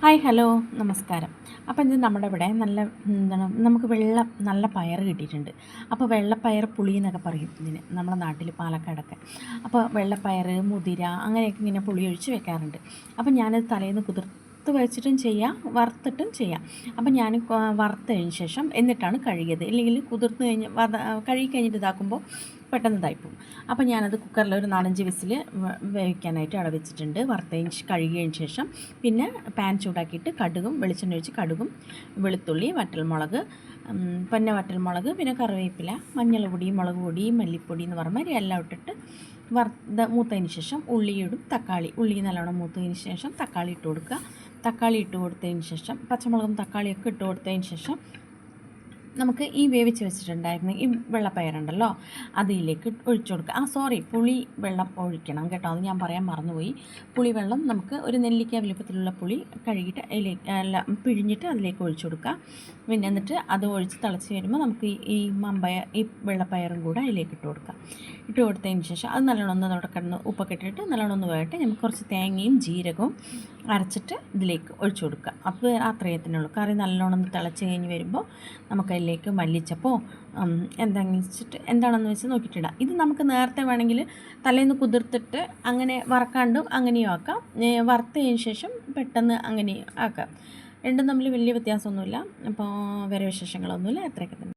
Hi hello നമസ്കാരം. അപ്പോൾ ഇത് നമ്മുടെ ഇവിടെ നമുക്ക് നല്ല പയർ കിട്ടിയിട്ടുണ്ട്. അപ്പോൾ വെള്ളപ്പയർ പുളി എന്നൊക്കെ പറയും ഇതിന് നമ്മുടെ നാട്ടിൽ പാലക്കാടൊക്കെ. അപ്പോൾ വെള്ളപ്പയർ മുതിര അങ്ങനെയൊക്കെ ഇങ്ങനെ പുളി ഒഴിച്ച് വെക്കാറുണ്ട്. അപ്പോൾ ഞാനത് തലേന്ന് കുതിർത്ത് വെച്ചിട്ടും ചെയ്യാം, വറുത്തിട്ടും ചെയ്യാം. അപ്പോൾ ഞാൻ വറുത്തതിന് ശേഷം എന്നിട്ടാണ് കഴുകിയത്. ഇല്ലെങ്കിൽ കുതിർത്ത് കഴിഞ്ഞ് കഴുകി കഴിഞ്ഞിട്ട് ഇതാക്കുമ്പോൾ പെട്ടെന്ന് ഇതായിപ്പോവും. അപ്പോൾ ഞാനത് കുക്കറിൽ ഒരു 4-5 വിസിൽ വേവിക്കാനായിട്ട് അവിടെ വെച്ചിട്ടുണ്ട്. കഴുകിയതിന് ശേഷം പിന്നെ പാൻ ചൂടാക്കിയിട്ട് കടുകും വെളിച്ചെണ്ണ ഒഴിച്ച് കടുകും വെളുത്തുള്ളി വറ്റൽമുളക് വറ്റൽമുളക് പിന്നെ കറിവേപ്പില മഞ്ഞൾ പൊടി മുളക് പൊടി മല്ലിപ്പൊടി എന്ന് പറഞ്ഞാൽ എല്ലാം ഇട്ടിട്ട് മൂത്തതിന് ശേഷം ഉള്ളിയിടും ഉള്ളി നല്ലോണം മൂത്തതിന് ശേഷം തക്കാളി ഇട്ട് കൊടുക്കുക. തക്കാളി ഇട്ട് കൊടുത്തതിന് ശേഷം പച്ചമുളകും തക്കാളിയൊക്കെ ഇട്ട് കൊടുത്തതിന് ശേഷം നമുക്ക് ഈ വേവിച്ച് വെച്ചിട്ടുണ്ടായിരുന്ന ഈ വെള്ളപ്പയറുണ്ടല്ലോ അതിലേക്ക് ഒഴിച്ചു കൊടുക്കുക. പുളി വെള്ളം ഒഴിക്കണം കേട്ടോ, അത് ഞാൻ പറയാൻ മറന്നുപോയി. പുളിവെള്ളം നമുക്ക് ഒരു നെല്ലിക്ക വലുപ്പത്തിലുള്ള പുളി കഴുകിയിട്ട് അതിലേക്ക് പിഴിഞ്ഞിട്ട് അതിലേക്ക് ഒഴിച്ചു കൊടുക്കുക. പിന്നെ എന്നിട്ട് അത് ഒഴിച്ച് തിളച്ച് വരുമ്പോൾ നമുക്ക് ഈ വെള്ളപ്പയറും കൂടെ അതിലേക്ക് ഇട്ട് കൊടുക്കുക. ഇട്ട് കൊടുത്തതിന് ശേഷം അത് നല്ലോണം ഒന്ന് അവിടെ കിടന്ന് ഉപ്പൊക്കെ ഇട്ടിട്ട് നല്ലോണം ഒന്ന് വേകട്ടെ. നമുക്ക് കുറച്ച് തേങ്ങയും ജീരകവും അരച്ചിട്ട് ഇതിലേക്ക് ഒഴിച്ചു കൊടുക്കുക. അപ്പോൾ അത്രയത്തിനുള്ളൂ. കറി നല്ലോണം ഒന്ന് തിളച്ച് കഴിഞ്ഞ് വരുമ്പോൾ നമുക്ക് അതിലേക്ക് മല്ലിച്ചപ്പോ എന്താണെന്ന് വെച്ച് നോക്കിയിട്ടിടാം. ഇത് നമുക്ക് നേരത്തെ വേണമെങ്കിൽ തലേന്ന് കുതിർത്തിട്ട് അങ്ങനെ വറക്കാണ്ടും അങ്ങനെയും ആക്കാം. വറുത്തതിന് ശേഷം പെട്ടെന്ന് അങ്ങനെ ആക്കാം. രണ്ടും തമ്മിൽ വലിയ വ്യത്യാസമൊന്നുമില്ല. അപ്പോൾ വേറെ വിശേഷങ്ങളൊന്നുമില്ല, അത്രയൊക്കെ തന്നെ.